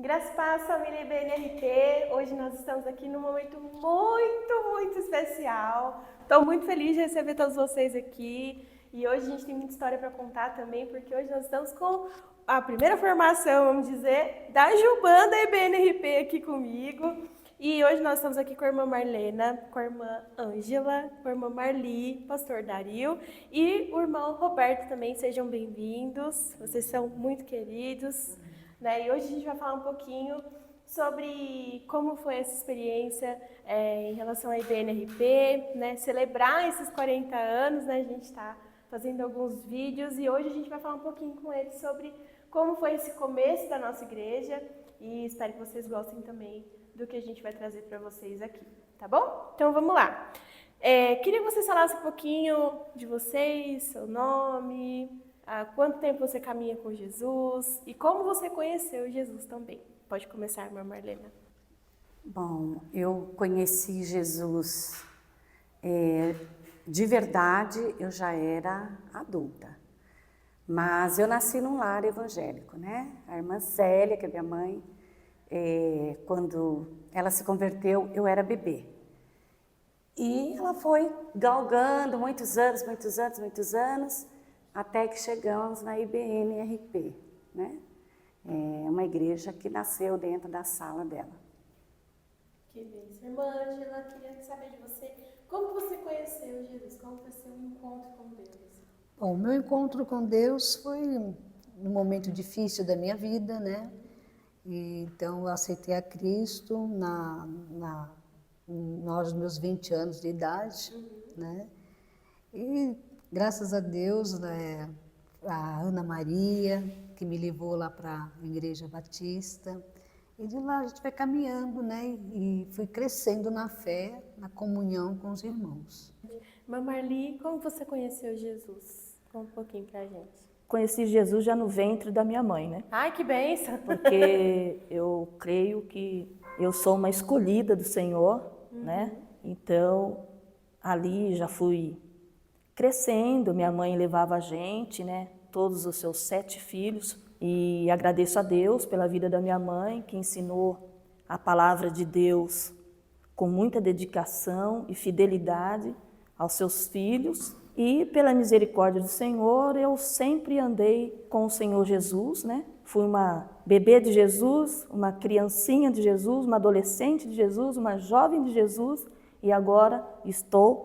Graças a Deus, família IBNRP. Hoje nós estamos aqui num momento muito especial. Estou muito feliz de receber todos vocês aqui. E hoje a gente tem muita história para contar também, porque hoje nós estamos com a primeira formação, vamos dizer, da Jubanda IBNRP aqui comigo. E hoje nós estamos aqui com a irmã Marlena, com a irmã Ângela, com a irmã Marli, pastor Dario e o irmão Roberto também. Sejam bem-vindos, vocês são muito queridos. Né? E hoje a gente vai falar um pouquinho sobre como foi essa experiência em relação à IBNRP, né? Celebrar esses 40 anos, né? A gente está fazendo alguns vídeos e hoje a gente vai falar um pouquinho com eles sobre como foi esse começo da nossa igreja e espero que vocês gostem também do que a gente vai trazer para vocês aqui, tá bom? Então vamos lá. Queria que vocês falassem um pouquinho de vocês, seu nome, há quanto tempo você caminha com Jesus e como você conheceu Jesus também. Pode começar, irmã Marlena. Bom, eu conheci Jesus de verdade, eu já era adulta, mas eu nasci num lar evangélico, né? A irmã Célia, que é minha mãe, quando ela se converteu, eu era bebê. E ela foi galgando muitos anos, até que chegamos na IBNRP, né? É uma igreja que nasceu dentro da sala dela. Que bênção. Irmã Ângela, queria saber de você, como você conheceu Jesus? Como foi seu encontro com Deus? Bom, meu encontro com Deus foi um momento difícil da minha vida, né? E, então eu aceitei a Cristo nos meus 20 anos de idade, né? E graças a Deus, né, a Ana Maria, que me levou lá para a Igreja Batista, e de lá a gente vai caminhando, né? E fui crescendo na fé, na comunhão com os irmãos. Irmã Marli, como você conheceu Jesus? Conta um pouquinho pra gente. Conheci Jesus já no ventre da minha mãe, né? Ai, que bênção! Porque eu creio que eu sou uma escolhida do Senhor, né? Então, ali já fui crescendo, minha mãe levava a gente, né? Todos os seus 7 filhos. E agradeço a Deus pela vida da minha mãe, que ensinou a palavra de Deus com muita dedicação e fidelidade aos seus filhos. E pela misericórdia do Senhor, eu sempre andei com o Senhor Jesus, né? Fui uma bebê de Jesus, uma criancinha de Jesus, uma adolescente de Jesus, uma jovem de Jesus, e agora estou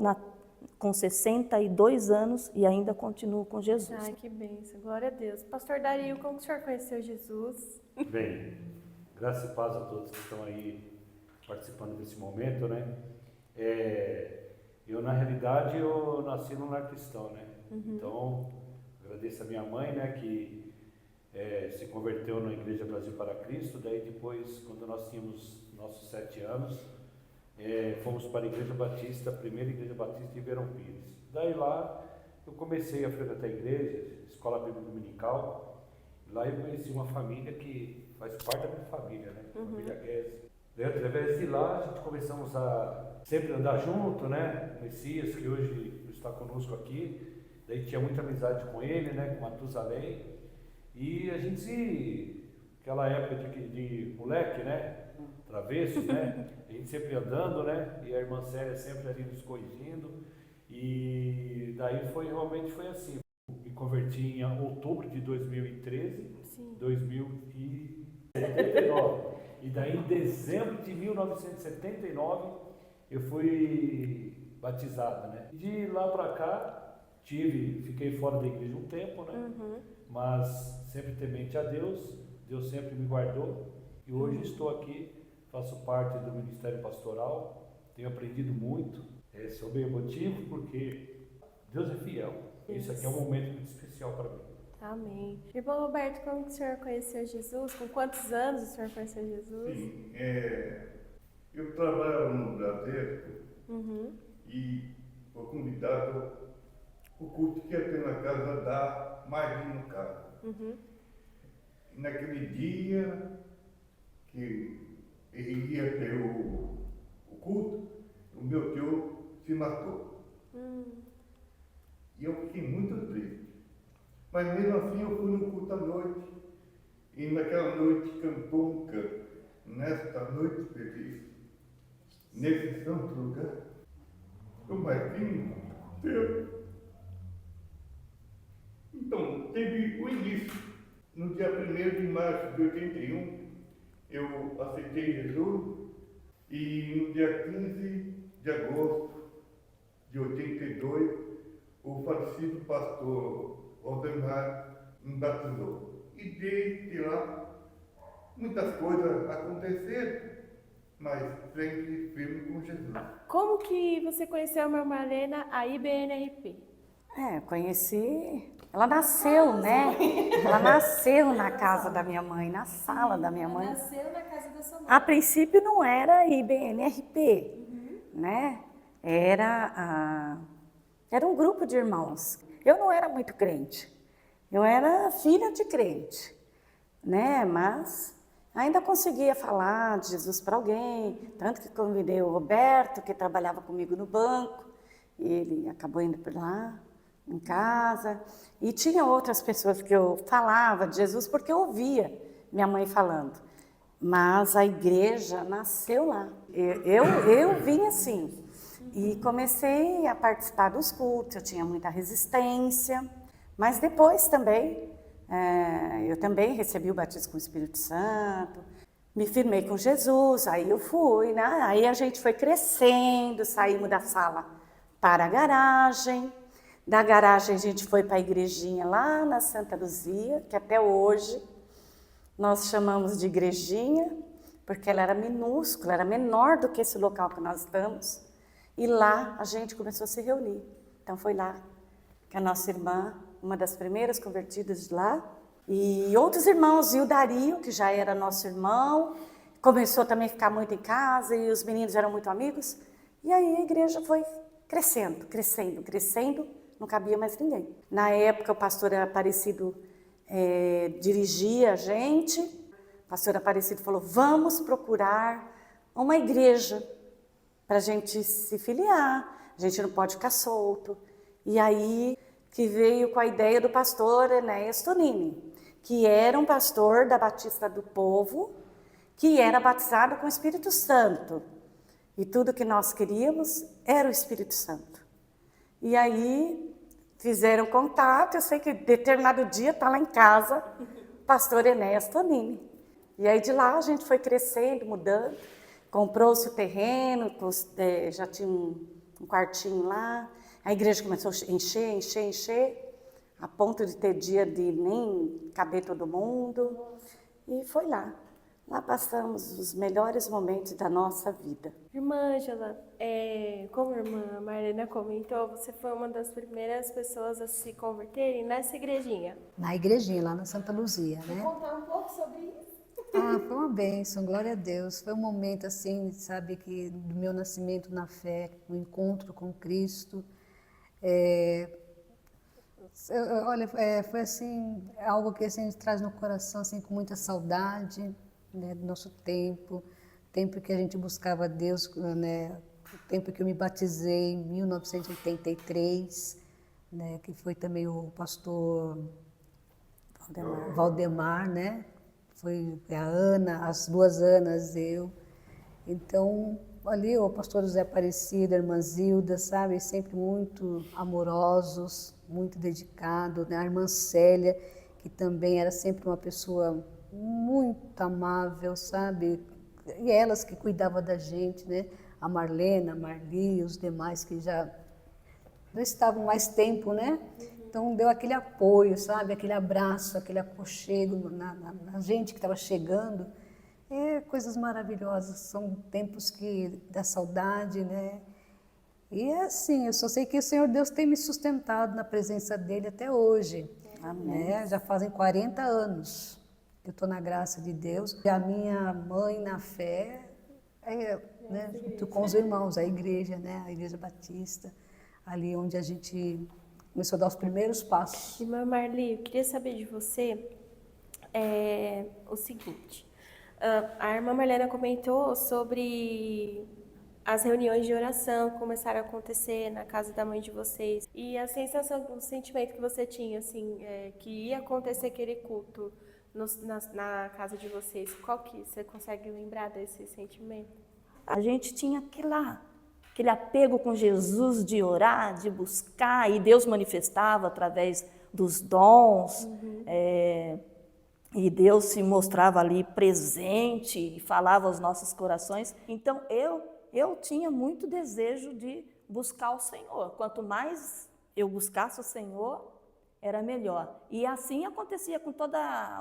com 62 anos e ainda continuo com Jesus. Ai, que bênção, glória a Deus. Pastor Dario, como o senhor conheceu Jesus? Bem, graça e paz a todos que estão aí participando desse momento, né? Eu, na realidade, eu nasci num lar cristão, né? Então, agradeço a minha mãe, né, que se converteu na Igreja Brasil para Cristo. Daí depois, quando nós tínhamos nossos 7 anos, fomos para a Igreja Batista, a primeira Igreja Batista de Ribeirão Pires. Daí lá, eu comecei a frequentar a igreja, escola bíblica dominical. Lá eu conheci uma família que faz parte da minha família, né? Família Guedes. Daí, através de lá, a gente começamos a sempre andar junto, né? O Messias, que hoje está conosco aqui. Daí tinha muita amizade com ele, né? Com Matusalém. E a gente, aquela época de moleque, né? Travesso, né? A gente sempre andando, né? E a irmã Célia sempre ali nos corrigindo. E daí realmente foi assim. Me converti em outubro de 2013, Sim. 2079. E daí em dezembro de 1979 eu fui batizado, né? De lá para cá fiquei fora da igreja um tempo, né? Mas sempre temente a Deus, Deus sempre me guardou. E hoje estou aqui, faço parte do Ministério Pastoral, tenho aprendido muito, sou bem emotivo porque Deus é fiel. Isso aqui é um momento muito especial para mim. Amém. Irmão Roberto, como que o senhor conheceu Jesus? Com quantos anos o senhor conheceu Jesus? Sim, eu trabalhava no Bradesco e fui convidado para o culto que ia ter na casa da Maria no carro. E naquele dia que ele ia ter o culto, o meu tio se matou. E eu fiquei muito triste. Mas mesmo assim eu fui no culto à noite. E naquela noite cantou um canto. nesta noite feliz, nesse santo lugar, o Marquinhos Deus. Então, teve o início. No dia 1º de março de 81, eu aceitei Jesus e no dia 15 de agosto de 82, o falecido pastor Valdemar me batizou. E desde lá, muitas coisas aconteceram, mas sempre firme com Jesus. Como que você conheceu a irmã Marlena, a IBNRP? Conheci. Ela nasceu, né? Ela nasceu na casa da minha mãe, na sala da minha mãe. Nasceu na casa da sua mãe. A princípio não era IBNRP, né? Era um grupo de irmãos. Eu não era muito crente. Eu era filha de crente, né? Mas ainda conseguia falar de Jesus para alguém. Tanto que convidei o Roberto, que trabalhava comigo no banco. Ele acabou indo por lá, em casa. E tinha outras pessoas que eu falava de Jesus porque eu ouvia minha mãe falando. Mas a igreja nasceu lá. Eu vim assim. E comecei a participar dos cultos, eu tinha muita resistência. Mas depois também, eu também recebi o batismo com o Espírito Santo. Me firmei com Jesus, aí eu fui, né? Aí a gente foi crescendo, saímos da sala para a garagem. Da garagem a gente foi para a igrejinha lá na Santa Luzia, que até hoje nós chamamos de igrejinha, porque ela era minúscula, era menor do que esse local que nós estamos. E lá a gente começou a se reunir. Então foi lá que a nossa irmã, uma das primeiras convertidas de lá, e outros irmãos, e o Dario, que já era nosso irmão, começou também a ficar muito em casa, e os meninos eram muito amigos. E aí a igreja foi crescendo, crescendo, crescendo. Não cabia mais ninguém. Na época, o pastor Aparecido dirigia a gente. O pastor Aparecido falou, vamos procurar uma igreja para a gente se filiar. A gente não pode ficar solto. E aí que veio com a ideia do pastor Enéas Tonini, que era um pastor da Batista do Povo, que era batizado com o Espírito Santo. E tudo que nós queríamos era o Espírito Santo. E aí fizeram contato, eu sei que determinado dia está lá em casa o pastor Enéas Tonini. E aí de lá a gente foi crescendo, mudando, comprou-se o terreno, já tinha um quartinho lá, a igreja começou a encher, a ponto de ter dia de nem caber todo mundo. E foi lá. Lá passamos os melhores momentos da nossa vida. Irmã Ângela, como a irmã Marlena comentou, você foi uma das primeiras pessoas a se converterem nessa igrejinha. Na igrejinha, lá na Santa Luzia, Vou né? contar um pouco sobre isso. Foi uma bênção, glória a Deus. Foi um momento assim, sabe, que do meu nascimento na fé, o encontro com Cristo. Olha, foi assim, algo que assim, a gente traz no coração assim, com muita saudade, né, do nosso tempo que a gente buscava Deus, né, o tempo que eu me batizei em 1983, né, que foi também o pastor Valdemar, né? Foi a Ana, as duas Anas, eu. Então, ali o pastor José Aparecido, a irmã Zilda, sabe, sempre muito amorosos, muito dedicados, né? A irmã Célia, que também era sempre uma pessoa muito amável, sabe? E elas que cuidavam da gente, né? A Marlena, a Marli, os demais que já estavam mais tempo, né? Então deu aquele apoio, sabe? Aquele abraço, aquele aconchego na gente que estava chegando. Coisas maravilhosas, são tempos da saudade, né? E é assim, eu só sei que o Senhor Deus tem me sustentado na presença dele até hoje. Amém. Né? Já fazem 40 anos que eu estou na graça de Deus. E a minha mãe na fé, né, junto com os irmãos, a igreja, né, a Igreja Batista, ali onde a gente começou a dar os primeiros passos. Irmã Marli, eu queria saber de você o seguinte. A irmã Marlena comentou sobre as reuniões de oração que começaram a acontecer na casa da mãe de vocês. E a sensação, o sentimento que você tinha, assim, que ia acontecer aquele culto na casa de vocês, qual que você consegue lembrar desse sentimento? A gente tinha aquele apego com Jesus de orar, de buscar, e Deus manifestava através dos dons, e Deus se mostrava ali presente e falava aos nossos corações. Então eu tinha muito desejo de buscar o Senhor. Quanto mais eu buscasse o Senhor, era melhor. E assim acontecia com todo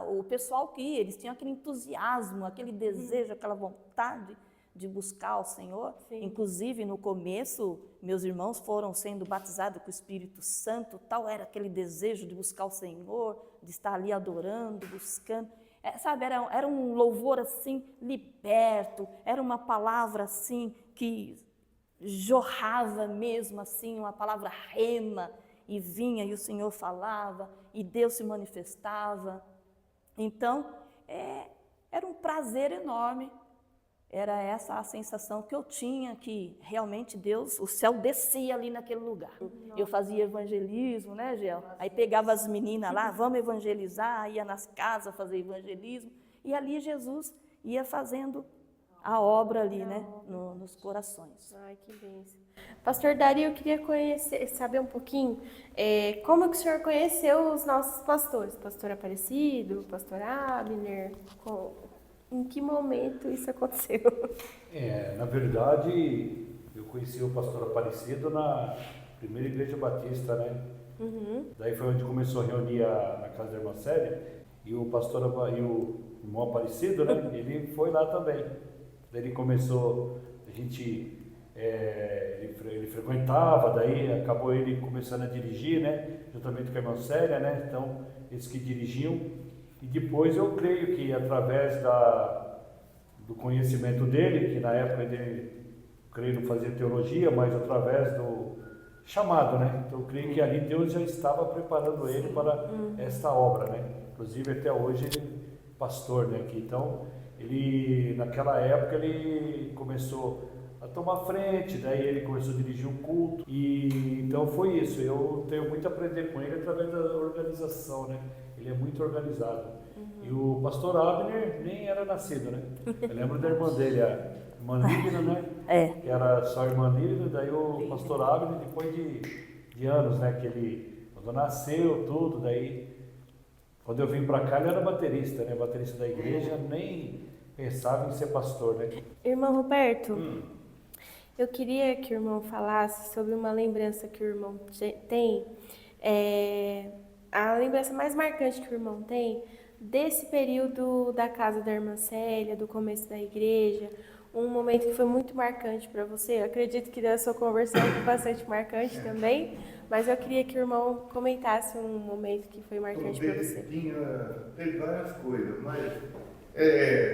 o pessoal que ia. Eles tinham aquele entusiasmo, aquele desejo, aquela vontade de buscar o Senhor. Sim. Inclusive, no começo, meus irmãos foram sendo batizados com o Espírito Santo, tal era aquele desejo de buscar o Senhor, de estar ali adorando, buscando. Sabe, era um louvor assim, liberto, era uma palavra assim, que jorrava mesmo assim, uma palavra rema, e vinha e o Senhor falava, e Deus se manifestava. Então, era um prazer enorme. Era essa a sensação que eu tinha, que realmente Deus, o céu descia ali naquele lugar. Eu fazia evangelismo, né, Gel? Aí pegava as meninas lá, vamos evangelizar, ia nas casas fazer evangelismo, e ali Jesus ia fazendo a obra ali, né, nos corações. Ai, que bênção. Pastor Dario, eu queria saber um pouquinho como que o senhor conheceu os nossos pastores, pastor Aparecido, pastor Abner, em que momento isso aconteceu? Na verdade, eu conheci o pastor Aparecido na primeira igreja batista, né? Daí foi onde começou a reunir na casa da irmã Célia, e o irmão Aparecido, né? Ele foi lá também. Daí ele começou, ele frequentava, daí acabou ele começando a dirigir, né? Juntamente com a irmã Célia, né? Então, eles que dirigiam. E depois eu creio que através do conhecimento dele, que na época ele, creio, não fazia teologia, mas através do chamado, né? Então eu creio que ali Deus já estava preparando ele para esta obra, né? Inclusive até hoje ele é pastor, né? Então ele, naquela época, ele começou a tomar frente, daí ele começou a dirigir um culto, e então foi isso. Eu tenho muito a aprender com ele através da organização, né? Ele é muito organizado. E o pastor Abner nem era nascido, né? Eu lembro da irmã dele, a irmã Lívia, né? Que era só a irmã Lívia, daí o pastor Abner, depois de anos, né? Que ele, quando nasceu, tudo, daí, quando eu vim para cá, ele era baterista, né? Baterista da igreja, nem pensava em ser pastor, né? Irmão Roberto, eu queria que o irmão falasse sobre uma lembrança que o irmão tem, a lembrança mais marcante que o irmão tem desse período da casa da irmã Célia, do começo da igreja, um momento que foi muito marcante para você. Eu acredito que da sua conversão foi bastante marcante também, mas eu queria que o irmão comentasse um momento que foi marcante para você. Teve várias coisas, mas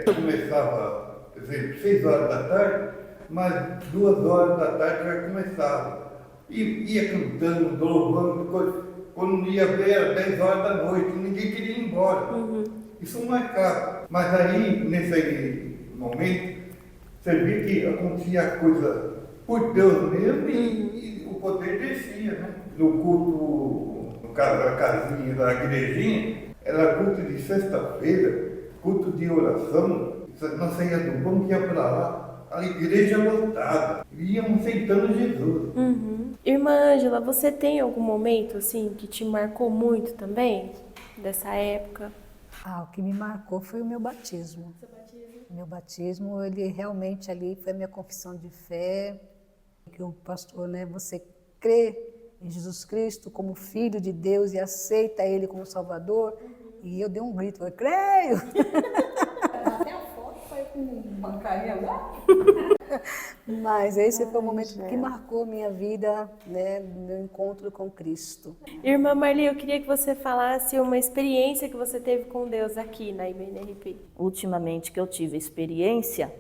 eu começava, por exemplo, 6 horas da tarde, mas 2 horas da tarde já começava. E ia cantando, louvando, coisa. Quando ia ver, era 10 horas da noite, ninguém queria ir embora. Isso marcava. Mas aí, nesse momento, você vê que acontecia a coisa por Deus mesmo e o poder descia, né? No culto, no caso da casinha, da igrejinha, era culto de sexta-feira, culto de oração, nós saíamos do banco e ia para lá, a igreja lotada, íamos aceitando Jesus. Irmã Ângela, você tem algum momento assim que te marcou muito também, dessa época? O que me marcou foi o meu batismo. Seu batismo? Meu batismo, ele realmente ali foi a minha confissão de fé, que o pastor, né, você crê em Jesus Cristo como Filho de Deus e aceita Ele como Salvador, e eu dei um grito, eu creio! Até a foto foi com uma carinha lá. Mas esse foi o momento que marcou minha vida, né, meu encontro com Cristo. Irmã Marli, eu queria que você falasse uma experiência que você teve com Deus aqui na IBNRP. Ultimamente que eu tive experiência,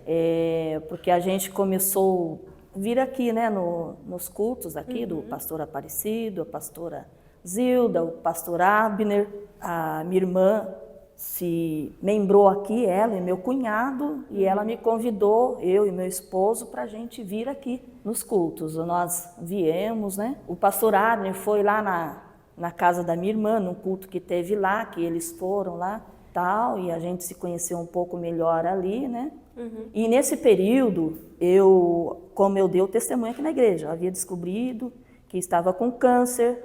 porque a gente começou a vir aqui, né, nos cultos aqui do pastor Aparecido, a pastora Zilda, o pastor Abner, a minha irmã se membrou aqui, ela e meu cunhado, e ela me convidou, eu e meu esposo, para a gente vir aqui nos cultos. Nós viemos, né? O pastor Abner foi lá na casa da minha irmã, num culto que teve lá, que eles foram lá, tal, e a gente se conheceu um pouco melhor ali, né? E nesse período, como eu dei o testemunho aqui na igreja, eu havia descobrido que estava com câncer,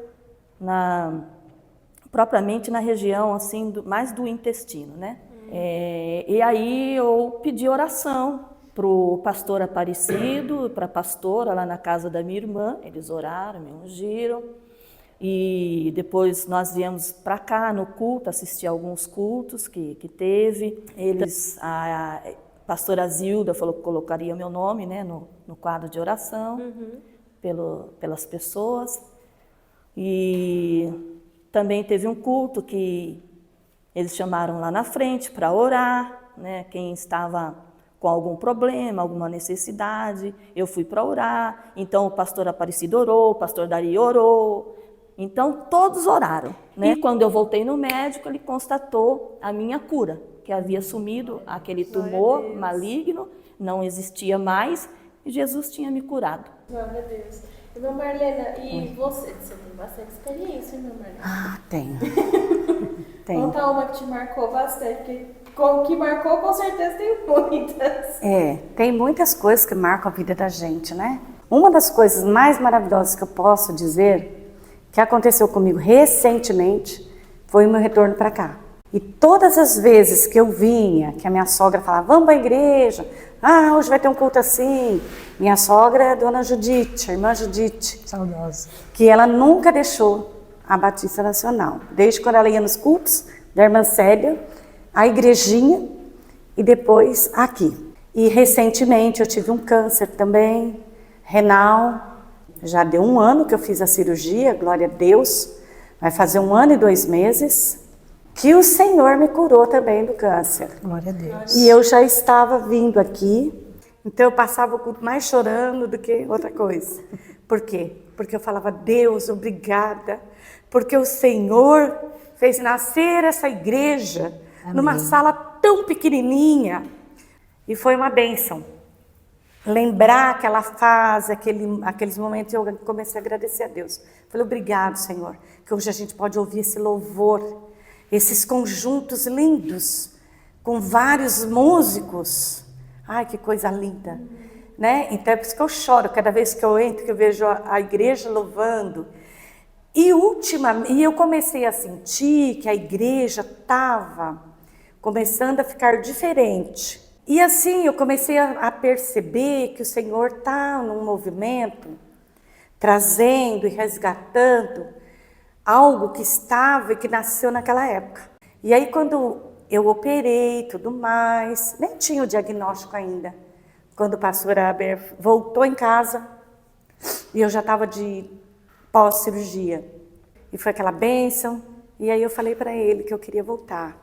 propriamente na região assim, mais do intestino, né? E aí eu pedi oração para o pastor Aparecido, para a pastora lá na casa da minha irmã, eles oraram, me ungiram. E depois nós viemos para cá no culto, assistir alguns cultos que teve. A pastora Zilda falou que colocaria meu nome, né, no quadro de oração pelas pessoas. E também teve um culto que eles chamaram lá na frente para orar, né, quem estava com algum problema, alguma necessidade, eu fui para orar. Então o pastor Aparecido orou, o pastor Dari orou. Então, todos oraram, né? E quando eu voltei no médico, ele constatou a minha cura, que havia sumido aquele tumor maligno, não existia mais, e Jesus tinha me curado. Glória a Deus. Irmã Marlena, e você tem bastante experiência, irmã Marlena? Ah, tenho. Tenho. Conta uma que te marcou bastante, porque que marcou, com certeza tem muitas. Tem muitas coisas que marcam a vida da gente, né? Uma das coisas mais maravilhosas que eu posso dizer que aconteceu comigo recentemente foi o meu retorno para cá. E todas as vezes que eu vinha, que a minha sogra falava, vamos para a igreja, hoje vai ter um culto assim. Minha sogra é a dona Judite, a irmã Judite. Saudosa. Que ela nunca deixou a Batista Nacional. Desde quando ela ia nos cultos da irmã Célia, a igrejinha e depois aqui. E recentemente eu tive um câncer também, renal. Já deu 1 ano que eu fiz a cirurgia, glória a Deus. Vai fazer 1 ano e 2 meses que o Senhor me curou também do câncer. Glória a Deus. E eu já estava vindo aqui, então eu passava o culto mais chorando do que outra coisa. Por quê? Porque eu falava, Deus, obrigada, porque o Senhor fez nascer essa igreja numa sala tão pequenininha. E foi uma bênção. Lembrar aquela fase, aqueles momentos, eu comecei a agradecer a Deus. Falei, obrigado, Senhor, que hoje a gente pode ouvir esse louvor, esses conjuntos lindos, com vários músicos. Ai, que coisa linda, né? Então é por isso que eu choro cada vez que eu entro, que eu vejo a igreja louvando. E eu comecei a sentir que a igreja estava começando a ficar diferente. E assim eu comecei a perceber que o Senhor está num movimento, trazendo e resgatando algo que estava e que nasceu naquela época. E aí quando eu operei e tudo mais, nem tinha o diagnóstico ainda. Quando o pastor Aber voltou em casa, e eu já estava de pós-cirurgia. E foi aquela bênção, e aí eu falei para ele que eu queria voltar.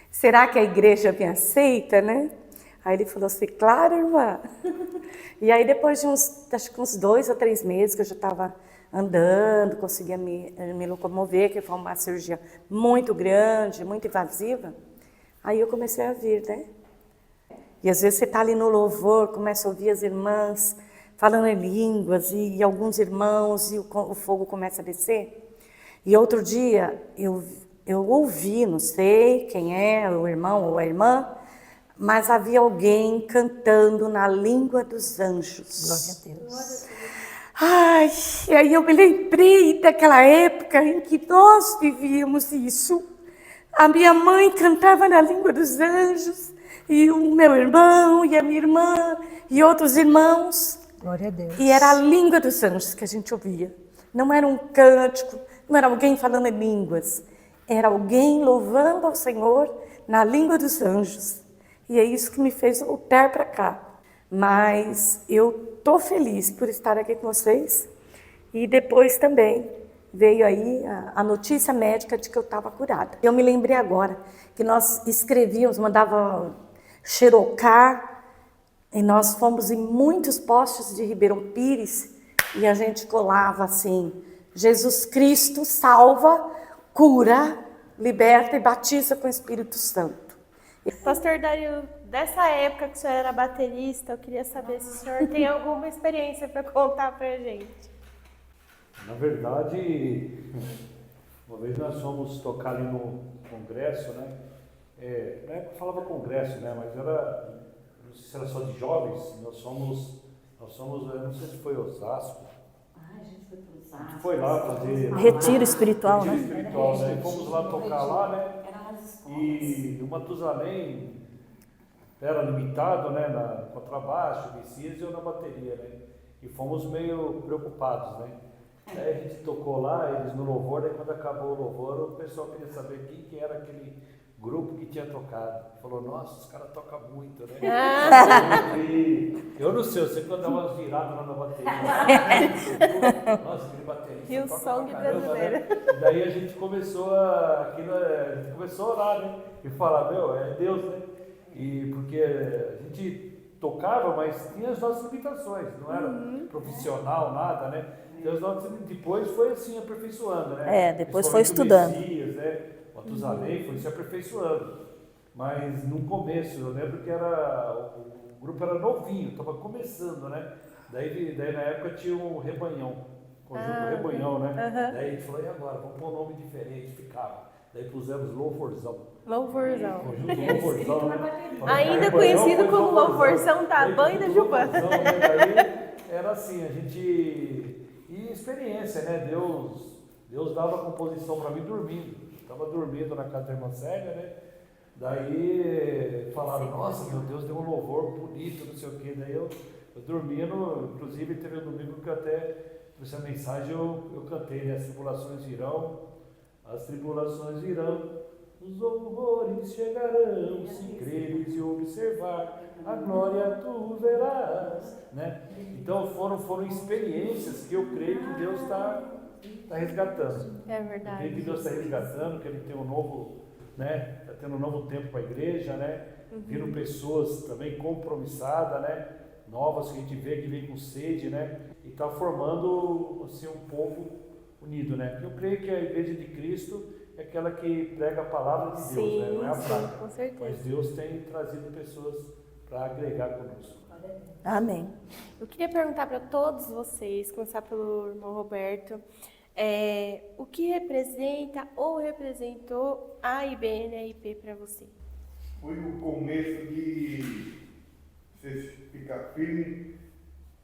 Será que a igreja me aceita, né? Aí ele falou assim, claro, irmã. E aí depois de uns 2 ou 3 meses que eu já estava andando, conseguia me locomover, que foi uma cirurgia muito grande, muito invasiva, aí eu comecei a vir, né? E às vezes você está ali no louvor, começa a ouvir as irmãs falando em línguas, e alguns irmãos, e o fogo começa a descer. E outro dia eu ouvi, não sei quem é, o irmão ou a irmã, mas havia alguém cantando na língua dos anjos. Glória a Deus. Ai, e aí eu me lembrei daquela época em que nós vivíamos isso. A minha mãe cantava na língua dos anjos, e o meu irmão, e a minha irmã, e outros irmãos. Glória a Deus. E era a língua dos anjos que a gente ouvia. Não era um cântico, não era alguém falando em línguas. Era alguém louvando ao Senhor na língua dos anjos. E é isso que me fez voltar para cá. Mas eu estou feliz por estar aqui com vocês. E depois também veio aí a notícia médica de que eu estava curada. Eu me lembrei agora que nós escrevíamos, mandava xerocar, e nós fomos em muitos postos de Ribeirão Pires e a gente colava assim, Jesus Cristo salva, cura, liberta e batiza com o Espírito Santo. Pastor Dario, dessa época que o senhor era baterista, eu queria saber se o senhor tem alguma experiência para contar para a gente. Na verdade, uma vez nós fomos tocar ali no congresso, né? na época falava congresso, né? Mas era, não sei se era só de jovens, nós somos, eu não sei se foi Osasco. A gente foi para os A gente foi lá fazer Retiro espiritual, retiro né? espiritual, né? E fomos lá tocar lá, né? Era nas escolas. E o Matusalém era limitado, né, na contrabaixo, Messias e eu na bateria, né? E fomos meio preocupados, né? Aí a gente tocou lá, eles no louvor, daí quando acabou o louvor, o pessoal queria saber quem que era aquele grupo que tinha tocado. Falou, nossa, os caras tocam muito, né? E eu não sei, eu sempre dava umas viradas lá na bateria. Nossa, aquele baterista Rio toca Song pra caramba, brasileiro. né? E daí a gente começou a orar, né? E falar, meu, é Deus, né? E porque a gente tocava, mas tinha as nossas limitações, não era profissional, nada, né? Então, depois foi assim, aperfeiçoando, né? Depois foi Principalmente estudando. o Messias, né? O Matusalém foi se aperfeiçoando. Mas no começo, eu lembro que o grupo era novinho, estava começando, né? Daí na época tinha um Rebanhão, conjunto Rebanhão, né? Daí a gente falou, e agora? Vamos pôr um nome diferente, ficava. Daí pusemos Louvorzão. Louvorzão. Conjunto Louvorzão, né? Ainda Rebanhão conhecido foi como Louvorzão da Daí, Banha da conjunto Jubã. Louvorzão, né? Daí era assim, a gente... E experiência, né? Deus dava a composição para mim dormindo. Estava dormindo na casa da irmã Célia, né? Daí falaram, nossa, meu Deus, deu um louvor bonito, não sei o quê. Daí eu dormindo, inclusive teve um domingo que eu até trouxe a mensagem, eu cantei, né? As tribulações virão, os horrores chegarão, se creres e observar, a glória tu verás, né? Então foram experiências que eu creio que Deus está resgatando. É Eu verdade. creio que Deus está resgatando, que Ele tem um novo, né? Está tendo um novo tempo para a igreja, né? Viram pessoas também compromissadas, né? Novas que a gente vê que vem com sede, né? E está formando assim um povo unido, né? Eu creio que a igreja de Cristo é aquela que prega a palavra de Deus, né? Não é a prática. Com certeza. Mas Deus tem trazido pessoas para agregar conosco. Amém. Eu queria perguntar para todos vocês, começar pelo irmão Roberto, o que representa ou representou a IBNRP para você? Foi o começo de você ficar firme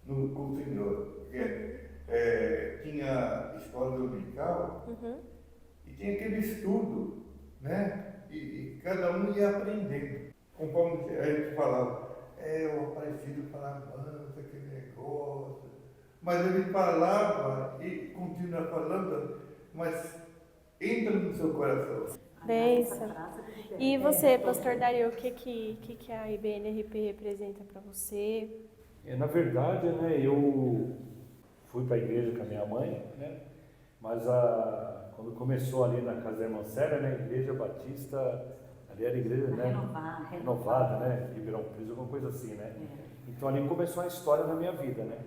com o Senhor. Porque, tinha escola dominical e tinha aquele estudo, né? E cada um ia aprendendo. Conforme a gente falava, o Aparecido falava manso, aquele negócio. Mas ele falava e continua falando, mas entra no seu coração. Benção. E você, pastor Dario, o que a IBNRP representa para você? Na verdade, né, eu fui para a igreja com a minha mãe, né, mas quando começou ali na casa da irmã Célia, né, Igreja Batista, ali era a igreja, né, renovada, né, Ribeirão Preto, alguma coisa assim, né. Então ali começou a história na minha vida, né.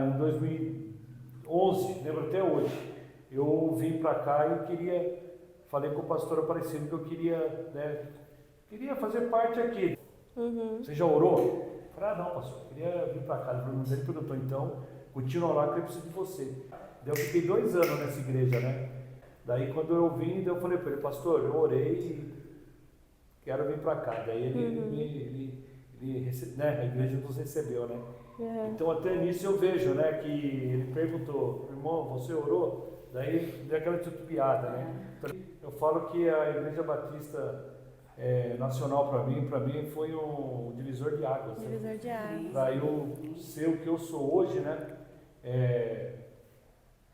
Em 2011, lembro até hoje, eu vim para cá e falei com o pastor Aparecido que eu queria fazer parte aqui. Você já orou? Eu falei, não, pastor, eu queria vir para cá. Ele perguntou, então, continua lá que eu preciso de você. Daí eu fiquei 2 anos nessa igreja, né? Daí quando eu vim, eu falei para ele, pastor, eu orei e quero vir para cá. Daí né, a igreja nos recebeu, né? Então até nisso eu vejo, né, que ele perguntou, irmão, você orou? Daí deu aquela titubeada, né? Então, eu falo que a Igreja Batista nacional para mim foi um divisor de águas. Divisor de águas. Para eu ser o que eu sou hoje, né?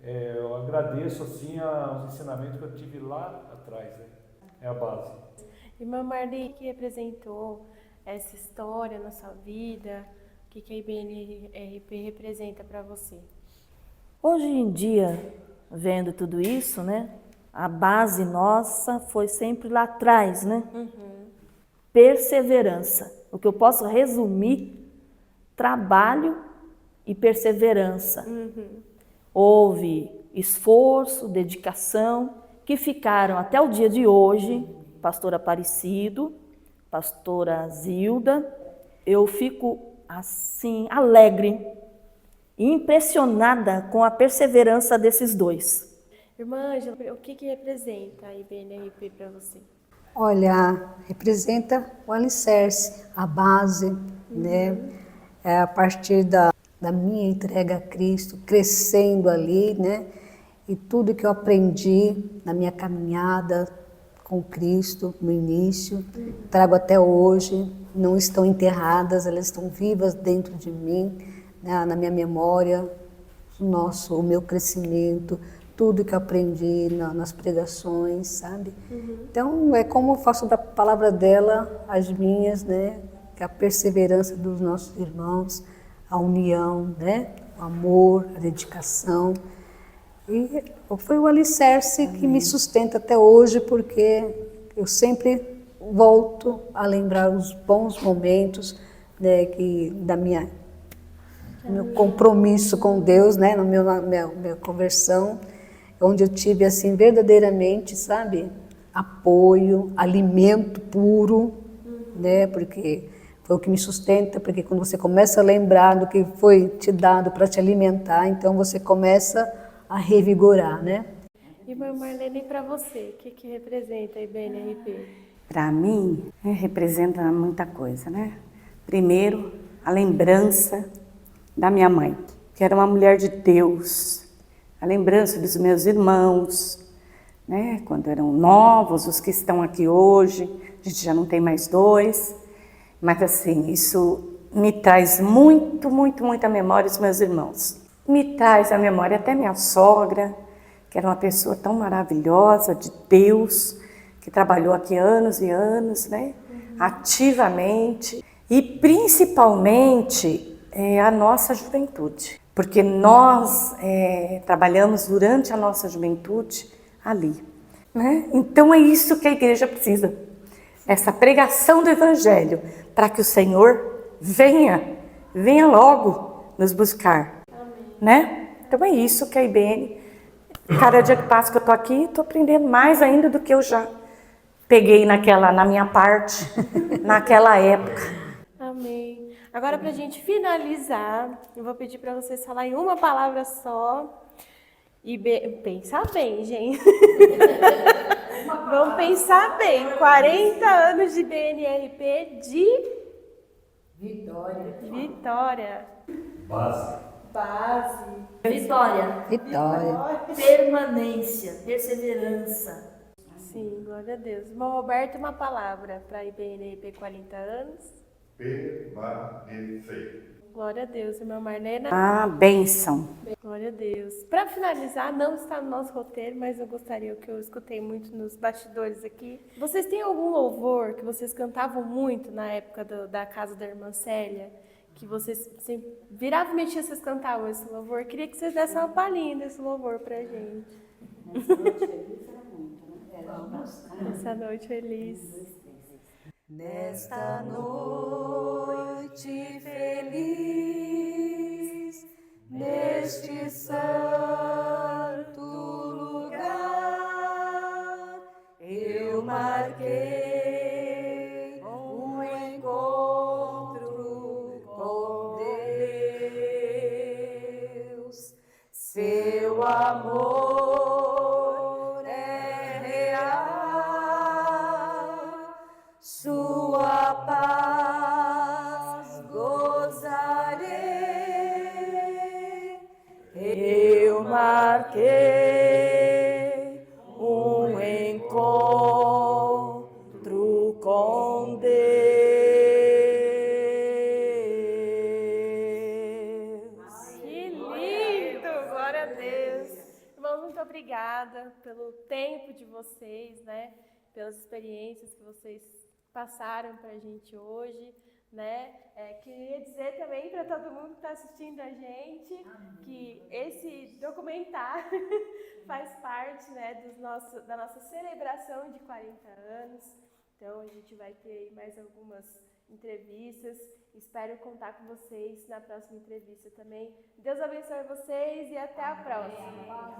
Eu agradeço assim aos ensinamentos que eu tive lá atrás, né? É a base. Irmã Marli, o que representou essa história na sua vida? O que a IBNRP representa para você? Hoje em dia, vendo tudo isso, né? A base nossa foi sempre lá atrás, né? Perseverança. O que eu posso resumir, trabalho e perseverança. Houve esforço, dedicação, que ficaram até o dia de hoje, pastor Aparecido, pastora Zilda. Eu fico assim, alegre e impressionada com a perseverança desses dois. Irmã Ângela, o que representa a IBNRP para você? Olha, representa o alicerce, a base, né? É a partir da minha entrega a Cristo, crescendo ali, né? E tudo que eu aprendi na minha caminhada com Cristo no início, trago até hoje, não estão enterradas, elas estão vivas dentro de mim, né? Na minha memória, o meu crescimento, tudo que eu aprendi nas pregações, sabe? Então, é como eu faço da palavra dela as minhas, né? Que é a perseverança dos nossos irmãos, a união, né? O amor, a dedicação. E foi o alicerce que me sustenta até hoje, porque eu sempre volto a lembrar os bons momentos, né? Meu compromisso com Deus, né? Na minha conversão, onde eu tive, assim, verdadeiramente, sabe, apoio, alimento puro, né, porque foi o que me sustenta, porque quando você começa a lembrar do que foi te dado para te alimentar, então você começa a revigorar, né? E Marlene, para você, o que representa a IBNRP? Para mim, representa muita coisa, né? Primeiro, a lembrança da minha mãe, que era uma mulher de Deus, a lembrança dos meus irmãos, né? Quando eram novos, os que estão aqui hoje, a gente já não tem mais 2, mas assim, isso me traz muita memória dos meus irmãos. Me traz a memória até minha sogra, que era uma pessoa tão maravilhosa, de Deus, que trabalhou aqui anos e anos, né? Ativamente, e principalmente a nossa juventude, porque nós trabalhamos durante a nossa juventude ali, né? Então é isso que a igreja precisa, essa pregação do Evangelho, para que o Senhor venha logo nos buscar, né? Então é isso que a IBN, cada dia que passa que eu tô aqui, tô aprendendo mais ainda do que eu já peguei na minha parte, naquela época. Amém. Agora, para a gente finalizar, eu vou pedir para vocês falarem uma palavra só e pensar bem, gente. Vamos pensar bem. 40 anos de BNRP de Vitória. Base. Vitória, Vitória. permanência, perseverança. Sim, glória a Deus. Irmão Roberto, uma palavra para a IBNRP 40 anos. Permanecer. Glória a Deus, irmã Marlena. A bênção. Glória a Deus. Para finalizar, não está no nosso roteiro, mas eu gostaria, que eu escutei muito nos bastidores aqui. Vocês têm algum louvor que vocês cantavam muito na época da casa da irmã Célia? Que vocês viravam e mexiam, vocês cantavam esse louvor? Eu queria que vocês dessem uma palhinha desse louvor pra gente. Essa noite feliz. Nesta noite feliz, neste santo lugar, eu marquei um encontro com Deus. Seu amor é real, sua paz gozarei. Eu marquei um encontro com Deus. Que lindo! Glória a Deus. Irmãos, muito obrigada pelo tempo de vocês, né? Pelas experiências que vocês passaram pra gente hoje, né? Queria dizer também para todo mundo que está assistindo a gente que esse documentário faz parte, né, da nossa celebração de 40 anos. Então a gente vai ter mais algumas entrevistas. Espero contar com vocês na próxima entrevista também. Deus abençoe vocês e até a próxima.